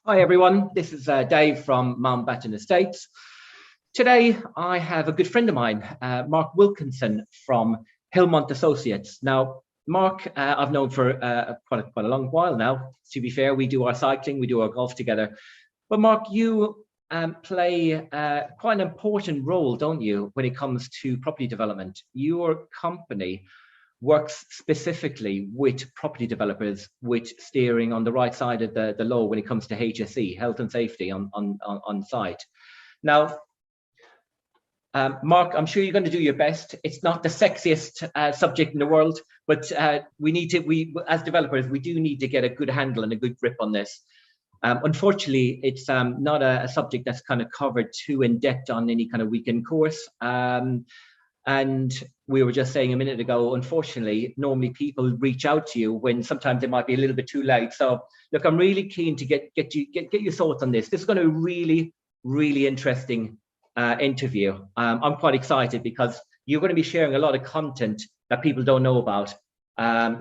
Hi everyone, this is Dave from Mountbatten Estates. Today I have a good friend of mine, Mark Wilkinson from Hillmont Associates. Now, Mark, I've known for quite a long while now. To be fair, we do our cycling, we do our golf together. But Mark, you play quite an important role, don't you, when it comes to property development? Your company works specifically with property developers, with steering on the right side of the law when it comes to HSE, health and safety on site. Now, Mark, I'm sure you're going to do your best. It's not the sexiest subject in the world, but we as developers, we do need to get a good handle and a good grip on this. Unfortunately, it's not a subject that's kind of covered too in depth on any kind of weekend course. And we were just saying a minute ago, unfortunately, normally people reach out to you when sometimes it might be a little bit too late. So look, I'm really keen to get your thoughts on this. This is going to be a really, really interesting interview. I'm quite excited because you're going to be sharing a lot of content that people don't know about.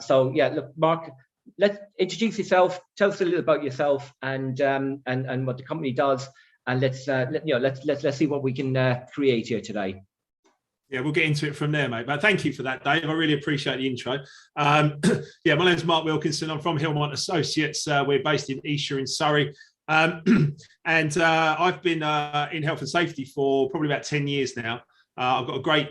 So yeah, look, Mark, let's introduce yourself. Tell us a little about yourself and what the company does, and let's see what we can create here today. Yeah, we'll get into it from there, mate. But thank you for that, Dave. I really appreciate the intro. Yeah, my name's Mark Wilkinson. I'm from Hillmont Associates. We're based in Esher in Surrey. And I've been in health and safety for probably about 10 years now. I've got a great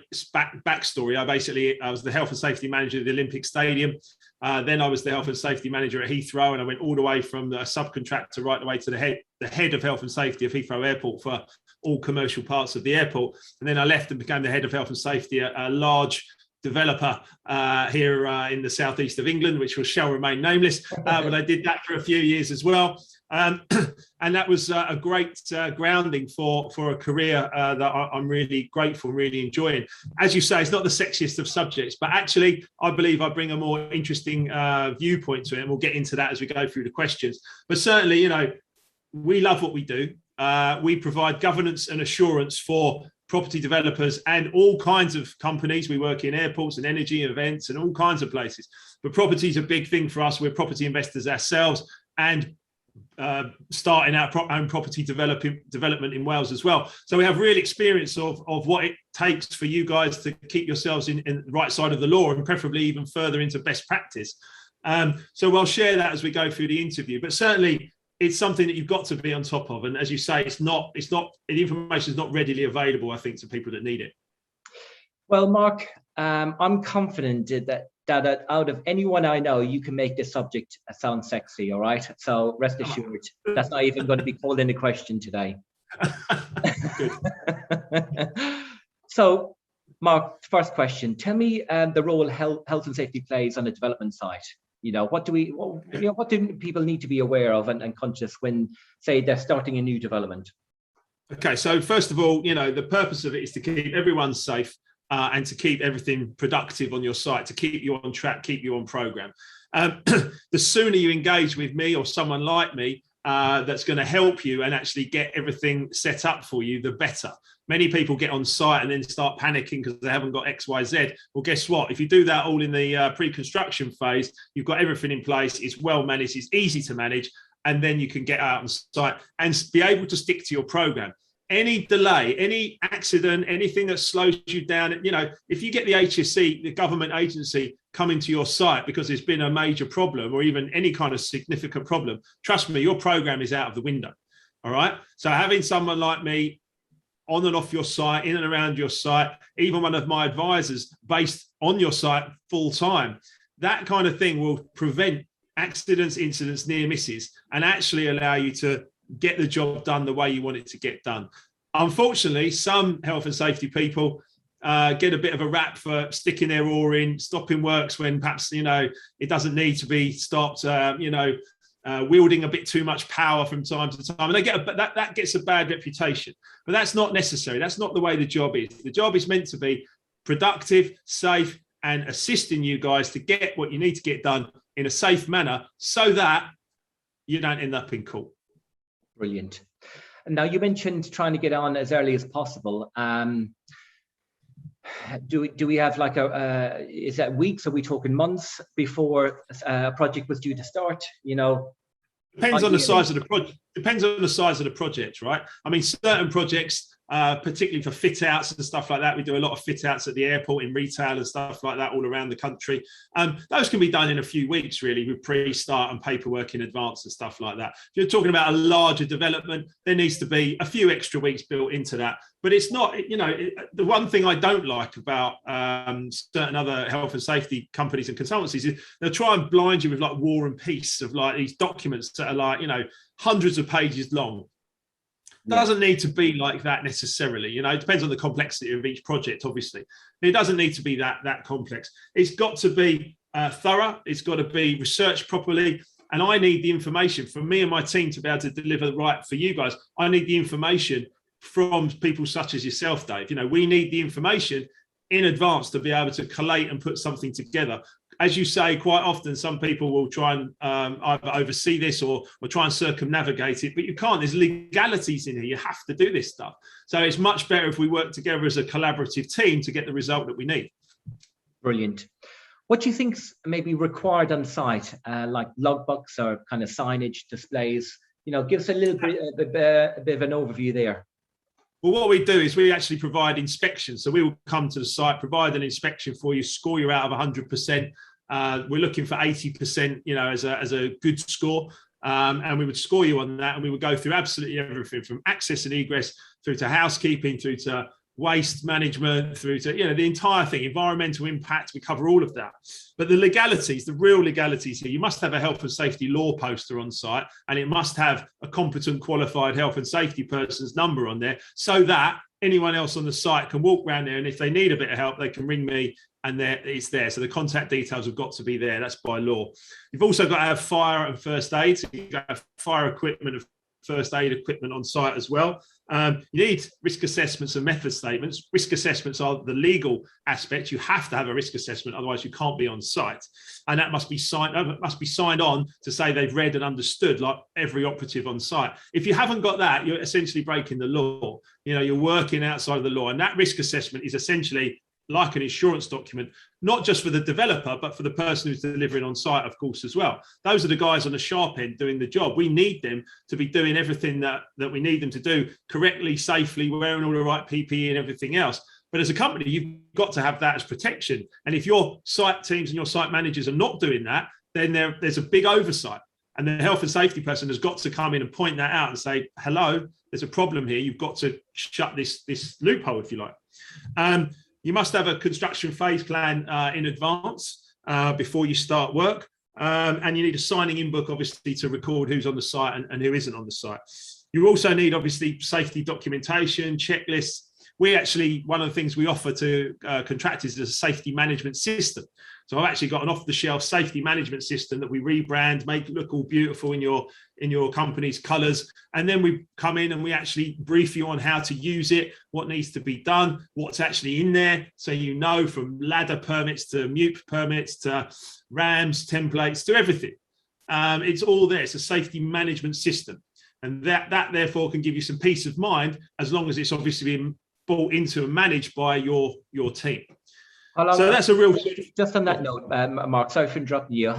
backstory. I was the health and safety manager of the Olympic Stadium. Then I was the health and safety manager at Heathrow, and I went all the way from the subcontractor right the way to the head of health and safety of Heathrow Airport for all commercial parts of the airport. And then I left and became the head of health and safety at a large developer here in the southeast of England, which shall remain nameless. But I did that for a few years as well. And that was a great grounding for a career that I'm really grateful, really enjoying. As you say, it's not the sexiest of subjects, but actually I believe I bring a more interesting viewpoint to it, and we'll get into that as we go through the questions. But certainly, you know, we love what we do. We provide governance and assurance for property developers and all kinds of companies. We work in airports and energy events and all kinds of places. But property is a big thing for us. We're property investors ourselves, and starting our own property development in Wales as well. So we have real experience of what it takes for you guys to keep yourselves in the right side of the law, and preferably even further into best practice. So we'll share that as we go through the interview. But certainly it's something that you've got to be on top of. And as you say, the information is not readily available, I think, to people that need it. Well, Mark, I'm confident that out of anyone I know, you can make this subject sound sexy, all right? So rest assured, that's not even going to be called into question today. Good. So, Mark, first question. Tell me the role health and safety plays on a development site. You know, what do people need to be aware of and conscious when, say, they're starting a new development? Okay, so first of all, you know, the purpose of it is to keep everyone safe. And to keep everything productive on your site, to keep you on track, keep you on program. The sooner you engage with me or someone like me that's going to help you and actually get everything set up for you, the better. Many people get on site and then start panicking because they haven't got X, Y, Z. Well, guess what? If you do that all in the pre-construction phase, you've got everything in place, it's well managed, it's easy to manage, and then you can get out on site and be able to stick to your program. Any delay, any accident, anything that slows you down, you know, if you get the HSE, the government agency, coming to your site because there's been a major problem or even any kind of significant problem, trust me, your program is out of the window. All right. So having someone like me on and off your site, in and around your site, even one of my advisors based on your site full time, that kind of thing will prevent accidents, incidents, near misses, and actually allow you to get the job done the way you want it to get done. Unfortunately, some health and safety people get a bit of a rap for sticking their oar in, stopping works when perhaps, you know, it doesn't need to be stopped, wielding a bit too much power from time to time. And that gets a bad reputation. But that's not necessary. That's not the way the job is. The job is meant to be productive, safe, and assisting you guys to get what you need to get done in a safe manner so that you don't end up in court. Brilliant. Now, you mentioned trying to get on as early as possible. Do we have like is that weeks? Are we talking months before a project was due to start? You know, Depends on the size of the project. Depends on the size of the project, right? I mean, certain projects, particularly for fit outs and stuff like that, we do a lot of fit outs at the airport, in retail and stuff like that all around the country. Those can be done in a few weeks, really, with pre-start and paperwork in advance and stuff like that. If you're talking about a larger development, there needs to be a few extra weeks built into that. But it's not, the one thing I don't like about certain other health and safety companies and consultancies is they'll try and blind you with like War and Peace of like these documents that are like, hundreds of pages long. Doesn't need to be like that necessarily. It depends on the complexity of each project, obviously. It doesn't need to be that complex. It's got to be thorough. It's got to be researched properly. And I need the information from me and my team to be able to deliver right for you guys. I need the information from people such as yourself, Dave. We need the information in advance to be able to collate and put something together. As you say, quite often some people will try and either oversee this or try and circumnavigate it, but you can't. There's legalities in here. You have to do this stuff. So it's much better if we work together as a collaborative team to get the result that we need. Brilliant. What do you think's maybe required on site, like logbooks or kind of signage, displays? Give us a little bit, a bit of an overview there. Well, what we do is we actually provide inspections. So we will come to the site, provide an inspection for you, score you out of 100%. We're looking for 80%, as a good score. And we would score you on that. And we would go through absolutely everything from access and egress through to housekeeping, through to waste management, through to, the entire thing, environmental impact. We cover all of that. But the legalities, the real legalities here, you must have a health and safety law poster on site, and it must have a competent, qualified health and safety person's number on there so that anyone else on the site can walk around there. And if they need a bit of help, they can ring me and it's there. So the contact details have got to be there. That's by law. You've also got to have fire and first aid. So you've got to have fire equipment and first aid equipment on site as well. You need risk assessments and method statements. Risk assessments are the legal aspect. You have to have a risk assessment, otherwise you can't be on site. And that must be signed on to say they've read and understood, like every operative on site. If you haven't got that, you're essentially breaking the law. You're working outside of the law. And that risk assessment is essentially like an insurance document, not just for the developer, but for the person who's delivering on site, of course, as well. Those are the guys on the sharp end doing the job. We need them to be doing everything that we need them to do correctly, safely, wearing all the right PPE and everything else. But as a company, you've got to have that as protection. And if your site teams and your site managers are not doing that, then there's a big oversight. And the health and safety person has got to come in and point that out and say, hello, there's a problem here. You've got to shut this loophole, if you like. You must have a construction phase plan in advance before you start work. And you need a signing in book, obviously, to record who's on the site and who isn't on the site. You also need, obviously, safety documentation, checklists. One of the things we offer to contractors is a safety management system. So I've actually got an off-the-shelf safety management system that we rebrand, make it look all beautiful in your company's colours. And then we come in and we actually brief you on how to use it, what needs to be done, what's actually in there. So from ladder permits to MUP permits to RAMs, templates, to everything. It's all there. It's a safety management system. And that therefore can give you some peace of mind, as long as it's obviously been brought into and managed by your team. So that's a real... Just on that note, Mark, sorry for interrupting you.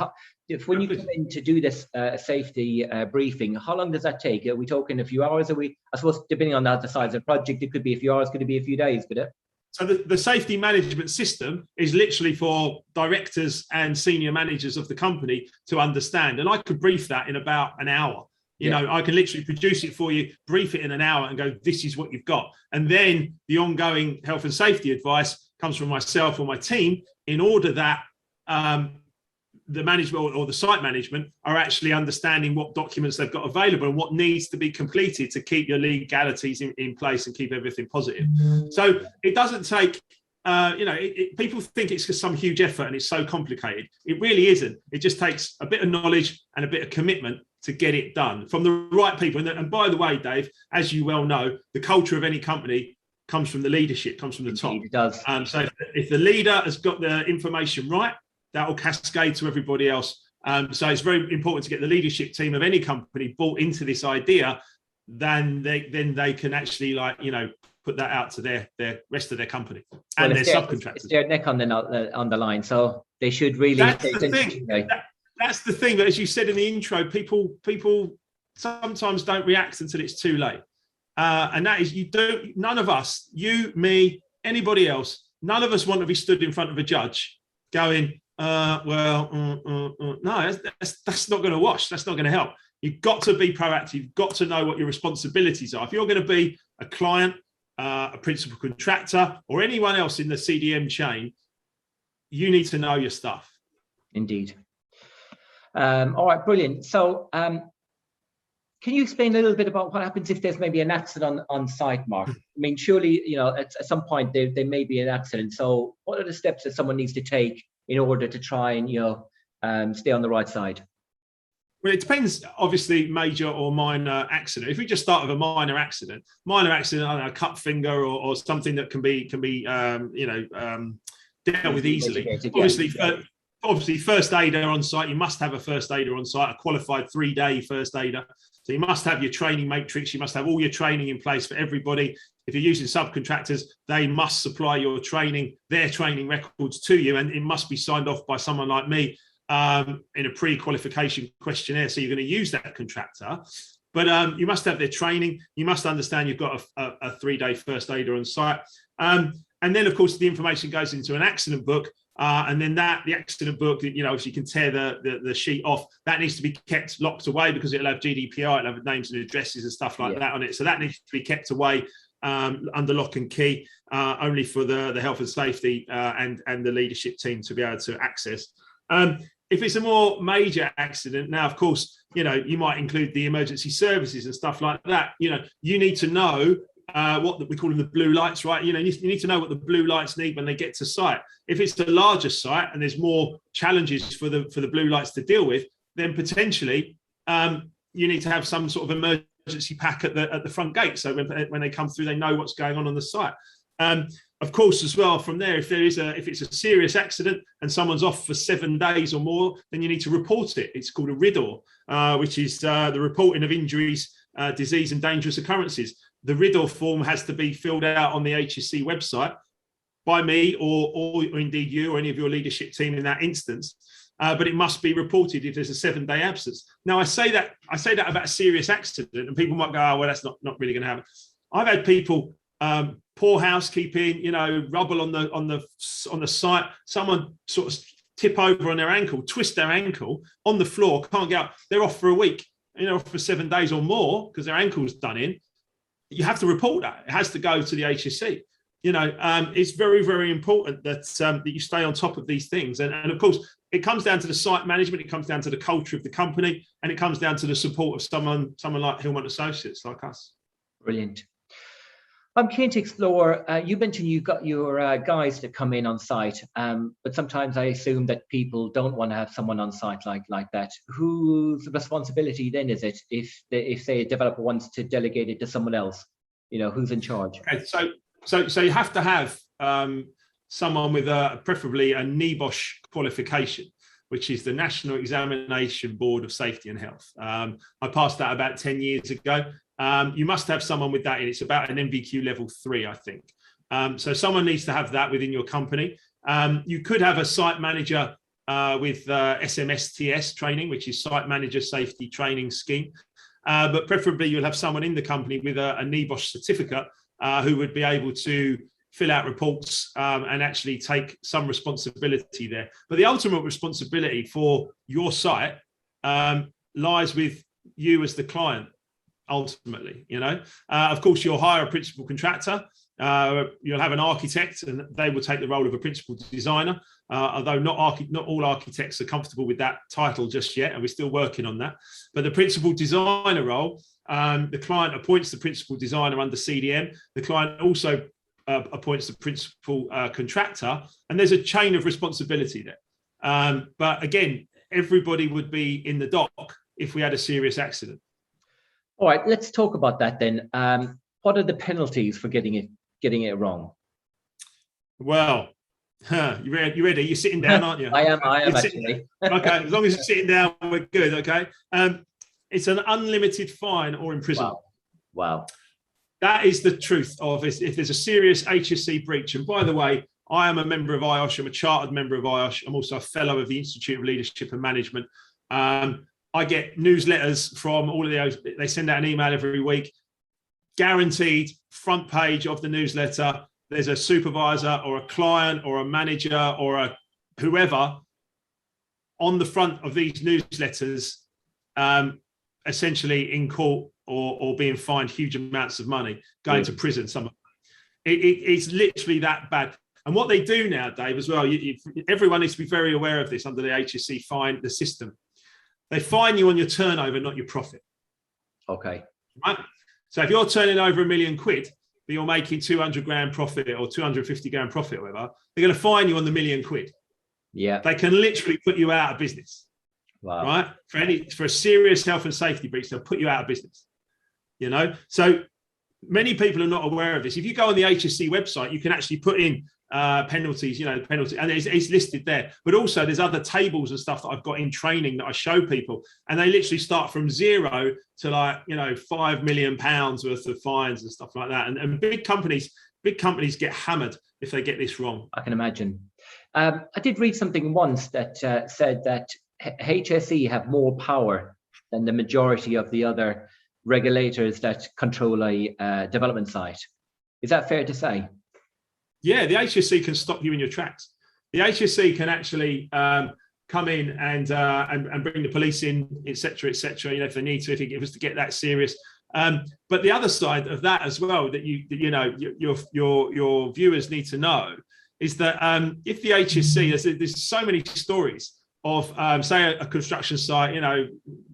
When you come in to do this safety briefing, how long does that take? Are we talking a few hours? I suppose, depending on the size of the project, it could be a few hours, could it be a few days, could it? So the safety management system is literally for directors and senior managers of the company to understand. And I could brief that in about an hour. I can literally produce it for you, brief it in an hour and go, this is what you've got. And then the ongoing health and safety advice comes from myself or my team, in order that the management or the site management are actually understanding what documents they've got available and what needs to be completed to keep your legalities in place and keep everything positive. So it doesn't take, people think it's just some huge effort and it's so complicated. It really isn't. It just takes a bit of knowledge and a bit of commitment to get it done from the right people. And by the way, Dave, as you well know, the culture of any company comes from the leadership, comes from the top. It does. So if the leader has got the information right, that will cascade to everybody else. So it's very important to get the leadership team of any company bought into this idea. Then they can actually put that out to their rest of their company and their subcontractors. It's their neck on the line, so they should really pay attention. that's the thing. That, as you said in the intro, people sometimes don't react until it's too late. And that is, none of us, you, me, anybody else, none of us want to be stood in front of a judge going, no, that's not going to wash. That's not going to help. You've got to be proactive. You've got to know what your responsibilities are. If you're going to be a client, a principal contractor, or anyone else in the CDM chain, you need to know your stuff. Indeed. All right, brilliant. So can you explain a little bit about what happens if there's maybe an accident on site, Mark? I mean, surely, you know, at some point there may be an accident. So what are the steps that someone needs to take in order to try and, you know, stay on the right side? Well, it depends, obviously, major or minor accident. If we just start with a minor accident, I don't know, a cut finger or something that can be dealt with easily. Obviously, first aider on site, you must have a first aider on site, a qualified 3-day first aider. So you must have your training matrix. You must have all your training in place for everybody. If you're using subcontractors, they must supply their training records to you, and it must be signed off by someone like me in a pre-qualification questionnaire. So you're going to use that contractor, but you must have their training. You must understand you've got a 3-day first aider on site. And then, of course, the information goes into an accident book. And then the accident book, you know, if you can tear the sheet off, that needs to be kept locked away because it'll have GDPR, it'll have names and addresses and stuff like that on it. So that needs to be kept away under lock and key, only for the health and safety and the leadership team to be able to access. If it's a more major accident, now, of course, you know, you might include the emergency services and stuff like that. You know, you need to know what we call them the blue lights, right? You know, you need to know what the blue lights need when they get to site. If it's a larger site and there's more challenges for the blue lights to deal with, then potentially you need to have some sort of emergency pack at the front gate. So when they come through, they know what's going on the site. Of course, as well, from there, if it's a serious accident and someone's off for 7 days or more, then you need to report it. It's called a RIDDOR, which is the reporting of injuries, disease and dangerous occurrences. The RIDDOR form has to be filled out on the HSC website by me or indeed you or any of your leadership team in that instance. But it must be reported if there's a 7-day absence. Now, I say that about a serious accident, and people might go, "Oh, well, that's not really going to happen." I've had people poor housekeeping, you know, rubble on the site. Someone sort of tip over on their ankle, twist their ankle on the floor, can't get up. They're off for a week, you know, for 7 days or more because their ankle's done in. You have to report that. It has to go to the HSC. You know, it's very, very important that you stay on top of these things. And of course, it comes down to the site management. It comes down to the culture of the company, and it comes down to the support of someone like Hillmont Associates, like us. Brilliant. I'm keen to explore, you mentioned you've got your guys that come in on site, but sometimes I assume that people don't want to have someone on site like that. Whose responsibility then is it if say a developer wants to delegate it to someone else? You know, who's in charge? Okay, so you have to have someone with preferably a NEBOSH qualification, which is the National Examination Board of Safety and Health. I passed that about 10 years ago. You must have someone with that, and it's about an NVQ level 3, I think. So someone needs to have that within your company. You could have a site manager with SMSTS training, which is Site Manager Safety Training Scheme. But preferably you'll have someone in the company with a NEBOSH certificate who would be able to fill out reports and actually take some responsibility there. But the ultimate responsibility for your site lies with you as the client. Ultimately, you know, of course, you'll hire a principal contractor, you'll have an architect, and they will take the role of a principal designer, although not all architects are comfortable with that title just yet, and we're still working on that. But the principal designer role, the client appoints the principal designer under CDM. The client also appoints the principal contractor, and there's a chain of responsibility there. But again, everybody would be in the dock if we had a serious accident. All right, let's talk about that then. What are the penalties for getting it wrong? Well, you ready? You're sitting down, aren't you? I am actually. Okay, as long as you're sitting down, we're good. Okay. It's an unlimited fine or imprisonment. Wow. That is the truth of it. If there's a serious HSC breach, and by the way, I am a member of IOSH. I'm a chartered member of IOSH. I'm also a fellow of the Institute of Leadership and Management. I get newsletters from all of those. They send out an email every week, guaranteed front page of the newsletter. There's a supervisor or a client or a manager or a whoever on the front of these newsletters, essentially in court or being fined huge amounts of money, going to prison. It's literally that bad. And what they do now, Dave, as well, everyone needs to be very aware of this under the HSE fine, the system. They fine you on your turnover, not your profit. Okay. Right? So if you're turning over £1 million, but you're making 200 grand profit or 250 grand profit or whatever, they're going to fine you on the £1 million. Yeah. They can literally put you out of business. Wow. Right? For a serious health and safety breach, they'll put you out of business. You know, so many people are not aware of this. If you go on the HSE website, you can actually put in penalties, penalty, and it's listed there. But also there's other tables and stuff that I've got in training that I show people, and they literally start from 0 to £5 million worth of fines and stuff like that. And big companies get hammered if they get this wrong. I can imagine. I did read something once that said that HSE have more power than the majority of the other regulators that control a development site. Is that fair to say? Yeah, the HSE can stop you in your tracks. The HSE can actually come in and bring the police in, etc., etc. If they need to, if it was to get that serious. But the other side of that as well, that your viewers need to know, is that if the HSE, there's so many stories of say a construction site,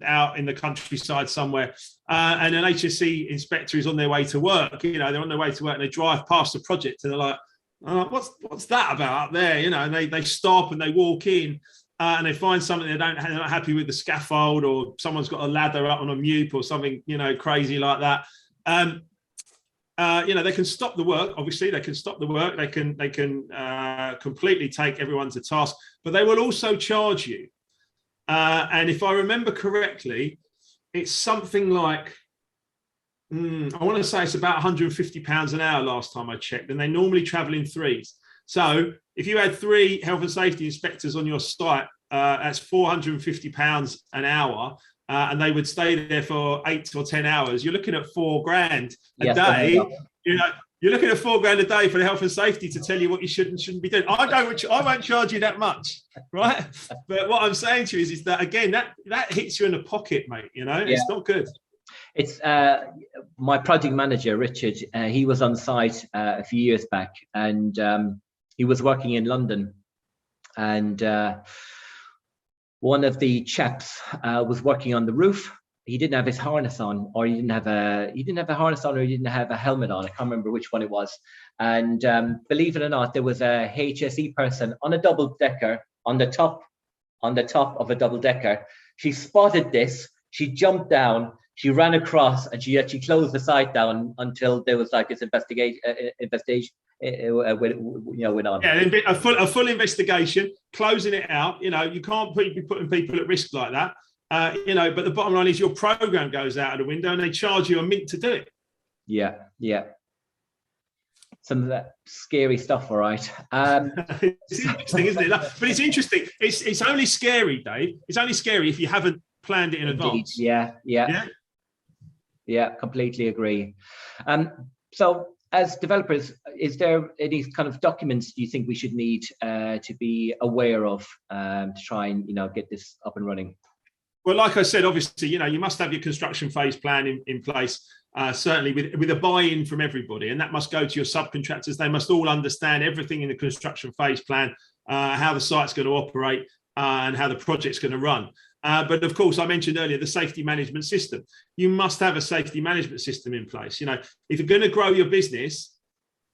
out in the countryside somewhere, and an HSE inspector is on their way to work. They're on their way to work and they drive past the project and they're like, what's that about up there? And they stop and they walk in and they find something they're not happy with, the scaffold, or someone's got a ladder up on a mute or something, crazy like that. They can stop the work. Obviously, they can stop the work. They can completely take everyone to task, but they will also charge you. And if I remember correctly, it's something like, I want to say it's about £150 an hour last time I checked, and they normally travel in threes. So if you had 3 health and safety inspectors on your site, that's £450 an hour. And they would stay there for 8 or 10 hours. You're looking at £4,000 a day. You're looking at £4,000 a day for the health and safety to tell you what you should and shouldn't be doing. I won't charge you that much, right? But what I'm saying to you is that, again, that hits you in the pocket, mate. It's not good. It's my project manager, Richard. He was on site a few years back, and he was working in London, and one of the chaps was working on the roof. He didn't have his harness on, or he didn't have a harness on, or he didn't have a helmet on. I can't remember which one it was. And believe it or not, there was a HSE person on a double decker, on the top of a double decker. She spotted this. She jumped down. She ran across, and she actually closed the site down until there was this investigation went on. Yeah, a full investigation, closing it out. You can't be putting people at risk like that. But the bottom line is your program goes out of the window and they charge you a mint to do it. Yeah. Some of that scary stuff, all right. It's interesting, isn't it? But it's interesting. It's only scary, Dave. It's only scary if you haven't planned it in advance. Yeah, completely agree. So as developers, is there any kind of documents you think we should need to be aware of to try and get this up and running? Well, like I said, obviously, you must have your construction phase plan in place, certainly with a buy-in from everybody, and that must go to your subcontractors. They must all understand everything in the construction phase plan, how the site's going to operate, and how the project's going to run. But of course, I mentioned earlier the safety management system. You must have a safety management system in place. If you're going to grow your business,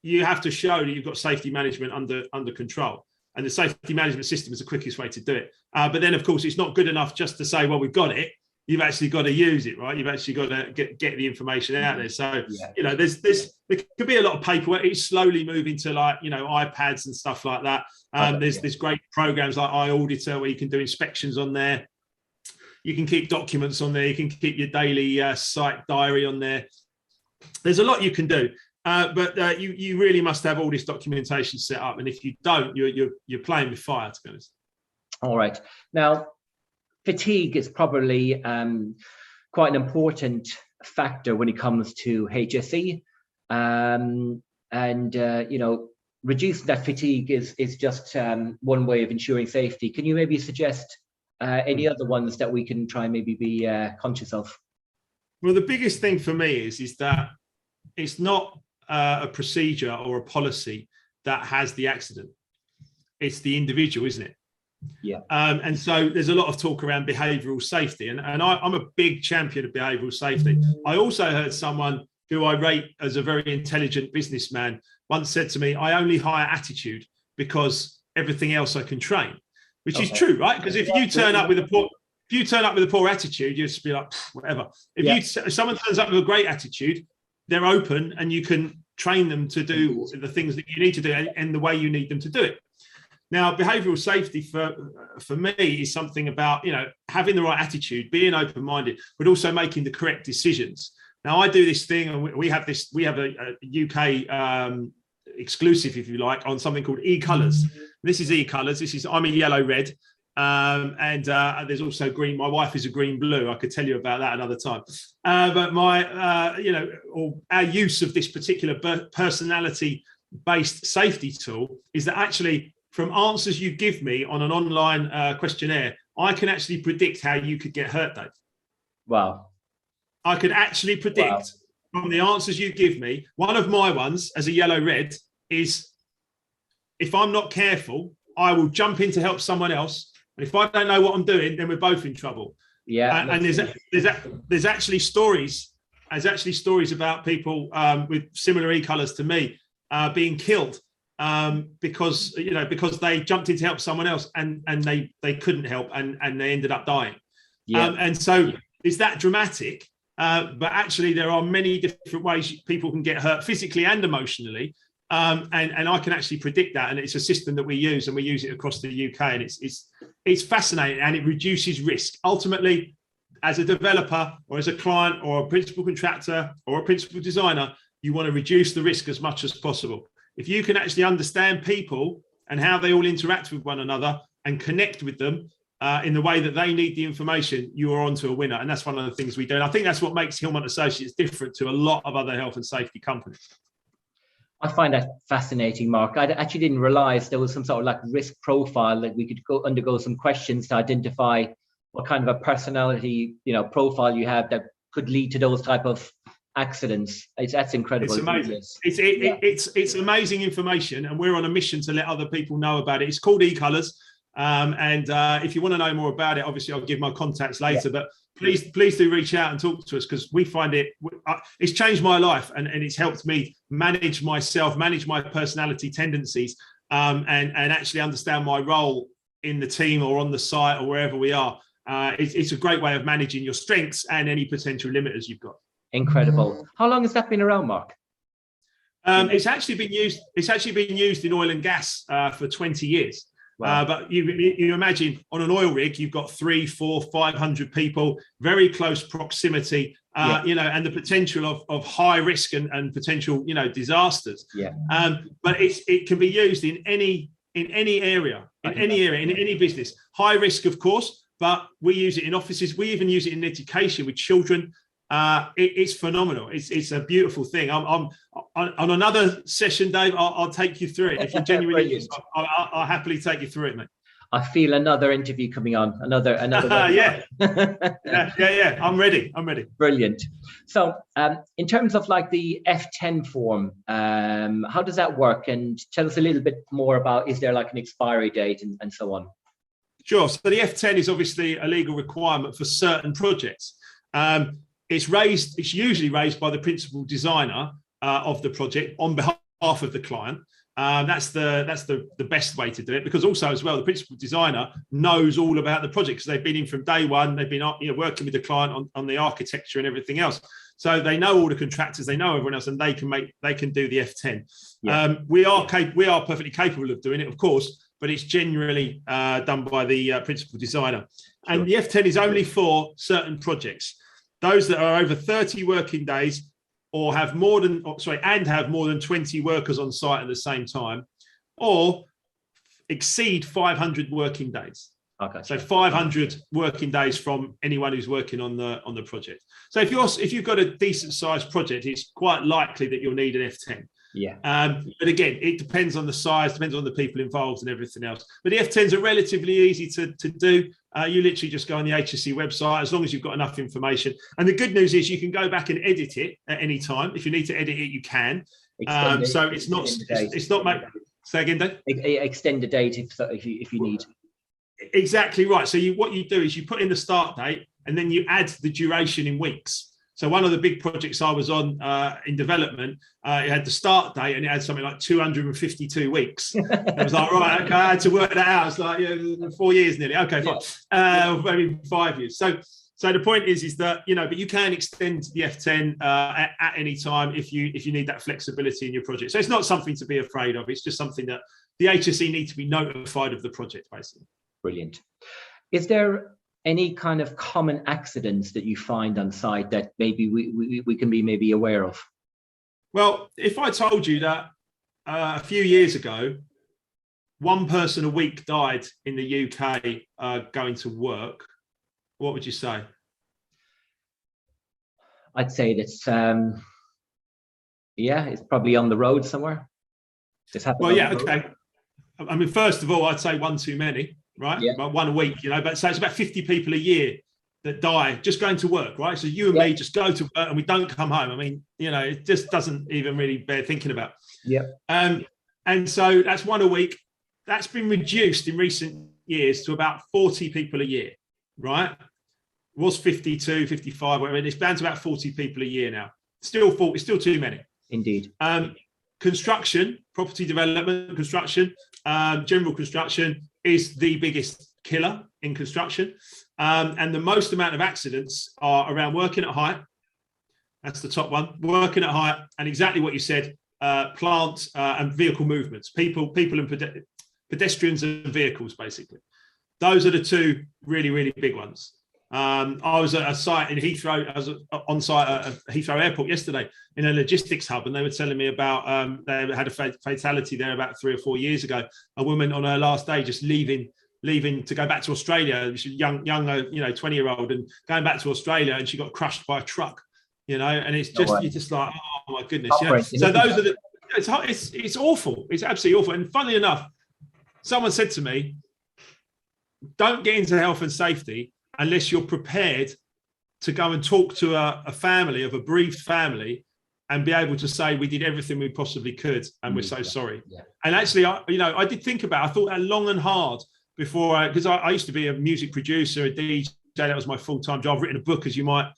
you have to show that you've got safety management under control. And the safety management system is the quickest way to do it. But then, of course, it's not good enough just to say, well, we've got it. You've actually got to use it, right? You've actually got to get the information out there. So, there could be a lot of paperwork. It's slowly moving to iPads and stuff like that. There's great programs like iAuditor where you can do inspections on there. You can keep documents on there. You can keep your daily site diary on there. There's a lot you can do. But you really must have all this documentation set up, and if you don't, you're playing with fire, to be honest. All right. Now, fatigue is probably quite an important factor when it comes to HSE, you know, reducing that fatigue is just one way of ensuring safety. Can you maybe suggest any other ones that we can try and maybe be conscious of? Well, the biggest thing for me is that it's not a procedure or a policy that has the accident. It's the individual, isn't it? Yeah. And so there's a lot of talk around behavioural safety, and I'm a big champion of behavioural safety. I also heard someone who I rate as a very intelligent businessman once said to me, I only hire attitude because everything else I can train, which is true, right? Because if you turn up with a poor attitude, you just be like, whatever. If someone turns up with a great attitude, they're open and you can train them to do the things that you need to do and the way you need them to do it. Now, behavioural safety for me is something about, you know, having the right attitude, being open-minded, but also making the correct decisions. Now, I do this thing, and we have a UK exclusive, if you like, on something called EColours. This is EColours. I'm a yellow red, and there's also green. My wife is a green blue. I could tell you about that another time. But my, you know, or our use of this particular personality-based safety tool is that actually, from answers you give me on an online questionnaire, I can actually predict how you could get hurt, Dave. Wow. I could actually predict from the answers you give me. One of my ones as a yellow red is, if I'm not careful, I will jump in to help someone else. And if I don't know what I'm doing, then we're both in trouble. Yeah. And there's actually stories about people with similar EColours to me being killed because they jumped in to help someone else and they couldn't help and they ended up dying. Yeah. And so is that dramatic? But actually, there are many different ways people can get hurt physically and emotionally. And I can actually predict that. And it's a system that we use, and we use it across the UK. And it's fascinating, and it reduces risk. Ultimately, as a developer or as a client or a principal contractor or a principal designer, you want to reduce the risk as much as possible. If you can actually understand people and how they all interact with one another and connect with them, in the way that they need the information, you are onto a winner. And that's one of the things we do. And I think that's what makes Hillmont Associates different to a lot of other health and safety companies. I find that fascinating, Mark. I actually didn't realize there was some sort of like risk profile that we could undergo some questions to identify what kind of a personality, you know, profile you have that could lead to those type of accidents. That's incredible. It's amazing. It's amazing information, and we're on a mission to let other people know about it. It's called EColours. And if you want to know more about it, obviously I'll give my contacts later, but please do reach out and talk to us, because we find it's changed my life, and it's helped me manage myself, manage my personality tendencies, and actually understand my role in the team or on the site or wherever we are. It's a great way of managing your strengths and any potential limiters you've got. Incredible. How long has that been around, Mark? It's actually been used in oil and gas for 20 years. Wow. But you imagine on an oil rig, you've got 300, 400, 500 people, very close proximity, you know, and the potential of high risk and potential, you know, disasters. Yeah. But it can be used in any area, in any business. High risk, of course, but we use it in offices. We even use it in education with children. It's phenomenal. It's a beautiful thing. I'm on another session, Dave. I'll take you through it. If you're genuinely, I'll happily take you through it, mate. I feel another interview coming on. Another. yeah. I'm ready. Brilliant. So, in terms of like the F10 form, how does that work? And tell us a little bit more about, is there like an expiry date and so on? Sure. So the F10 is obviously a legal requirement for certain projects. It's usually raised by the principal designer of the project on behalf of the client. That's the best way to do it, because also as well, the principal designer knows all about the project because they've been in from day one. They've been working with the client on the architecture and everything else. So they know all the contractors, they know everyone else, and they can do the F10. Yeah. We are perfectly capable of doing it, of course, but it's generally done by the principal designer. Sure. And the F10 is only for certain projects. Those that are over 30 working days or have more than 20 workers on site at the same time, or exceed 500 working days. Okay. So 500 working days from anyone who's working on the project. So if you've got a decent sized project, it's quite likely that you'll need an F10. Yeah. But again, it depends on the size, depends on the people involved and everything else. But the F10s are relatively easy to do. You literally just go on the HSE website as long as you've got enough information. And the good news is you can go back and edit it at any time. If you need to edit it, you can. So it's not say again, Dave? Extend the date if you need. Exactly right. So what you do is you put in the start date and then you add the duration in weeks. So one of the big projects I was on in development, it had the start date and it had something like 252 weeks. I was like, right, okay, I had to work that out. It's like 4 years nearly. Okay, fine. Maybe 5 years. So the point is that, but you can extend the F10 at any time if you need that flexibility in your project. So it's not something to be afraid of. It's just something that the HSE need to be notified of the project, basically. Brilliant. Is there any kind of common accidents that you find on site that maybe we can be maybe aware of? Well, if I told you that a few years ago, one person a week died in the UK going to work, what would you say? I'd say that's, it's probably on the road somewhere. Well, yeah, okay. I mean, first of all, I'd say one too many. Right, about one a week, but so it's about 50 people a year that die just going to work, right? So you and me just go to work and we don't come home. I mean, it just doesn't even really bear thinking about. Yeah. And so that's one a week. That's been reduced in recent years to about 40 people a year, right? It was 52, 55, whatever. It's down to about 40 people a year now. Still 40, still too many. Indeed. Construction, property development, construction, general construction is the biggest killer in construction. And the most amount of accidents are around working at height. That's the top one, working at height, and exactly what you said, plant and vehicle movements, people and pedestrians and vehicles, basically. Those are the two really, really big ones. I was at a site in Heathrow. I was on site at Heathrow Airport yesterday in a logistics hub, and they were telling me about they had a fatality there about 3 or 4 years ago. A woman on her last day just leaving to go back to Australia. She's young, 20-year-old, and going back to Australia, and she got crushed by a truck. And it's just you're just like, oh my goodness. So those are it's awful. It's absolutely awful. And funnily enough, someone said to me, "Don't get into health and safety unless you're prepared to go and talk to a family of a bereaved family and be able to say, we did everything we possibly could and we're so sorry." Yeah. And actually, I did think about it. I thought that long and hard before, because I used to be a music producer, a DJ. That was my full-time job. I've written a book, as you might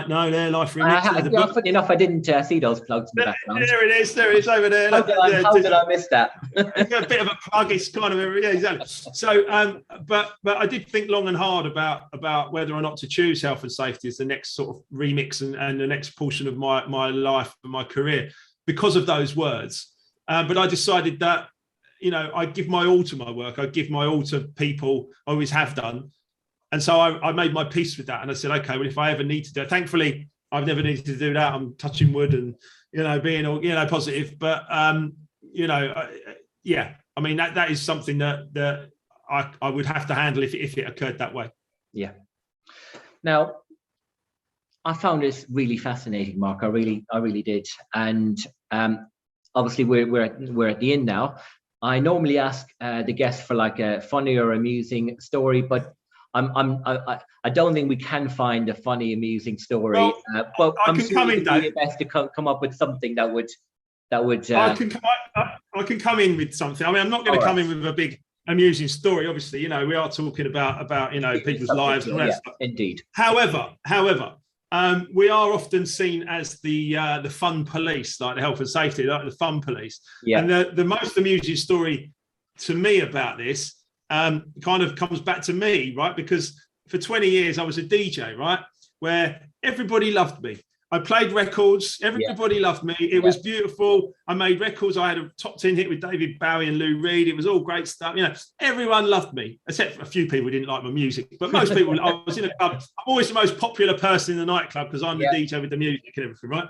know, there, Life Remixed. Funny enough, I didn't see those plugs in the background. There it is over there. How did I miss that? A bit of a plug. It's kind of exactly. So, but I did think long and hard about whether or not to choose health and safety as the next sort of remix and the next portion of my life and my career because of those words. But I decided that I give my all to my work. I give my all to people. I always have done. And so I made my peace with that. And I said, okay, well, if I ever need to do it, thankfully, I've never needed to do that. I'm touching wood and, being all, positive. But, I mean, that is something that I would have to handle if it occurred that way. Yeah. Now, I found this really fascinating, Mark. I really did. And obviously, we're at the end now. I normally ask the guests for like a funny or amusing story, but I don't think we can find a funny, amusing story. Well, but I'm can sure come you in, do your best to come up with something that would. I can come in with something. I mean, I'm not going to come in with a big amusing story. Obviously, we are talking about people's lives and all that stuff. Indeed. However, we are often seen as the fun police, like the health and safety, like the fun police. Yeah. And the most amusing story to me about this kind of comes back to me, right? Because for 20 years I was a DJ, right? Where everybody loved me. I played records. Everybody loved me. It was beautiful. I made records. I had a top 10 hit with David Bowie and Lou Reed. It was all great stuff. Everyone loved me, except for a few people who didn't like my music. But most people, I was in a club. I'm always the most popular person in the nightclub because I'm the DJ with the music and everything, right?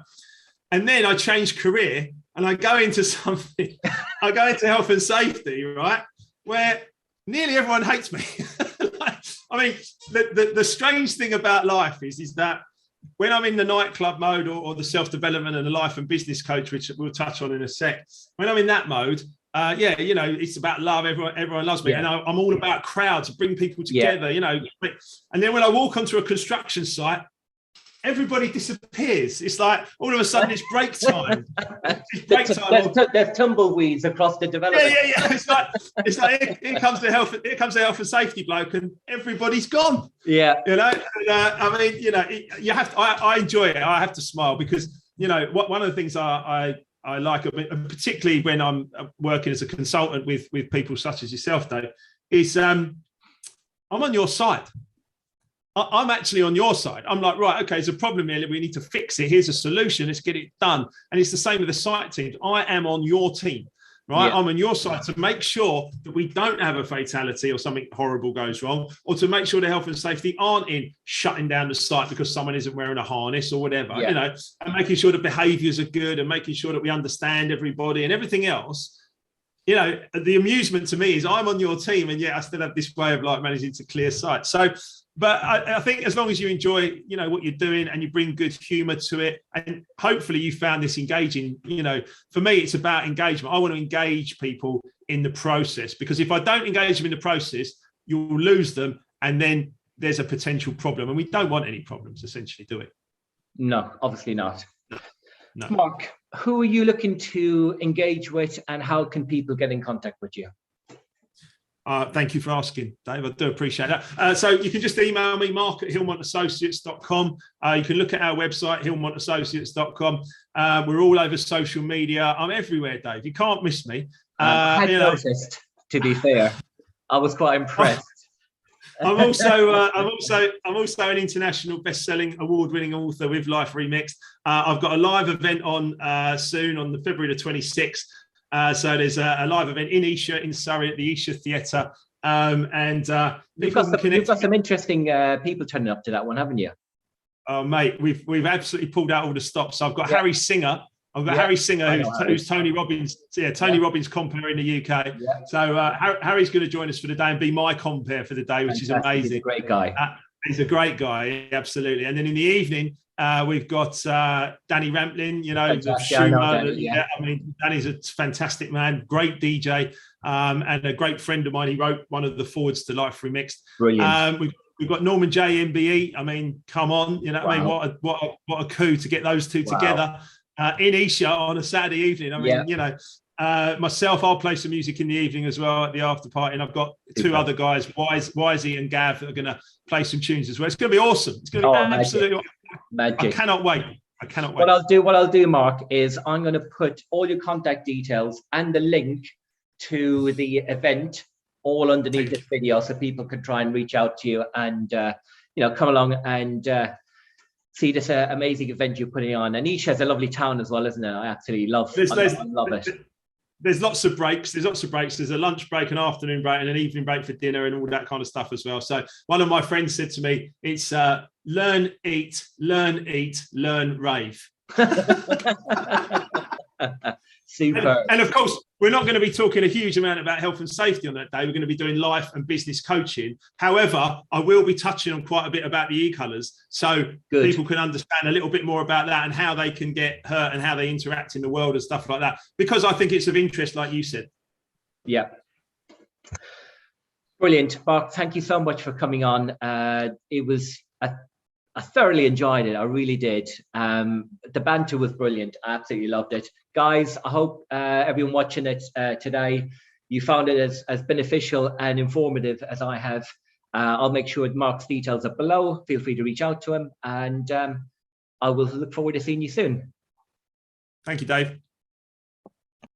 And then I changed career and I go into something. I go into health and safety, right? Where nearly everyone hates me. I mean, the strange thing about life is that when I'm in the nightclub mode or the self-development and the life and business coach, which we'll touch on in a sec, when I'm in that mode, yeah, you know, it's about love. Everyone loves me. Yeah. And I'm all about crowds, bring people together, yeah. You know. And then when I walk onto a construction site, everybody disappears. It's like all of a sudden it's break time. It's break time. There's tumbleweeds across the development. Yeah. It's like here comes the health and safety bloke, and everybody's gone. Yeah, you know. And, I mean, you know, you have to. I enjoy it. I have to smile because you know one of the things I like a bit, particularly when I'm working as a consultant with people such as yourself, Dave, is I'm on your side. I'm actually on your side. I'm like, right, okay, there's a problem here. We need to fix it. Here's a solution. Let's get it done. And it's the same with the site teams. I am on your team, right? Yeah. I'm on your side to make sure that we don't have a fatality or something horrible goes wrong, or to make sure the health and safety aren't in shutting down the site because someone isn't wearing a harness or whatever, you know, and making sure the behaviours are good and making sure that we understand everybody and everything else. You know, the amusement to me is I'm on your team, and yet I still have this way of like managing to clear sites. So, but I think as long as you enjoy, you know, what you're doing and you bring good humour to it, and hopefully you found this engaging, you know, for me, it's about engagement. I want to engage people in the process, because if I don't engage them in the process, you'll lose them. And then there's a potential problem, and we don't want any problems, essentially, do we? No, obviously not. No. Mark, who are you looking to engage with, and how can people get in contact with you? Thank you for asking, Dave. I do appreciate that. So you can just email me, mark@hillmontassociates.com. You can look at our website, hillmontassociates.com. We're all over social media. I'm everywhere, Dave. You can't miss me. I had noticed, to be fair. I was quite impressed. I'm also an international best-selling, award-winning author with Life Remixed. I've got a live event on soon on the February the 26th. So there's a live event in Esher, in Surrey, at the Esher Theatre. And you've got some interesting people turning up to that one, haven't you? Oh, mate, we've absolutely pulled out all the stops. So I've got Harry Singer. I've got Harry Singer, who's Tony Robbins. Yeah, Tony Robbins' compere in the UK. Yeah. So Harry's going to join us for the day and be my compere for the day, which is amazing. He's a great guy. He's a great guy, absolutely. And then in the evening, we've got Danny Ramplin, you know, the Schumer. I mean, Danny's a fantastic man, great DJ, and a great friend of mine. He wrote one of the forwards to Life Remixed. Brilliant. We've got Norman J. MBE. I mean, come on, you know, I mean, what a coup to get those two together in Esher on a Saturday evening. I mean, you know. Myself, I'll play some music in the evening as well at the after party, and I've got two other guys, Wisey and Gav, that are going to play some tunes as well. It's going to be awesome. It's going to be absolutely magic. I cannot wait. What I'll do, Mark, is I'm going to put all your contact details and the link to the event all underneath this video, so people can try and reach out to you and you know, come along and see this amazing event you're putting on. And Esher's a lovely town as well, isn't it? I absolutely love it. There's lots of breaks. There's a lunch break, an afternoon break, and an evening break for dinner and all that kind of stuff as well. So one of my friends said to me, it's learn, eat, learn, rave. Super. And of course, we're not going to be talking a huge amount about health and safety on that day. We're going to be doing life and business coaching. However, I will be touching on quite a bit about the EColours, so people can understand a little bit more about that and how they can get hurt and how they interact in the world and stuff like that, because I think it's of interest, like you said. Yeah. Brilliant. Mark, thank you so much for coming on. It was I thoroughly enjoyed it. I really did. The banter was brilliant. I absolutely loved it. Guys, I hope everyone watching it today, you found it as beneficial and informative as I have. I'll make sure Mark's details are below. Feel free to reach out to him, and I will look forward to seeing you soon. Thank you, Dave.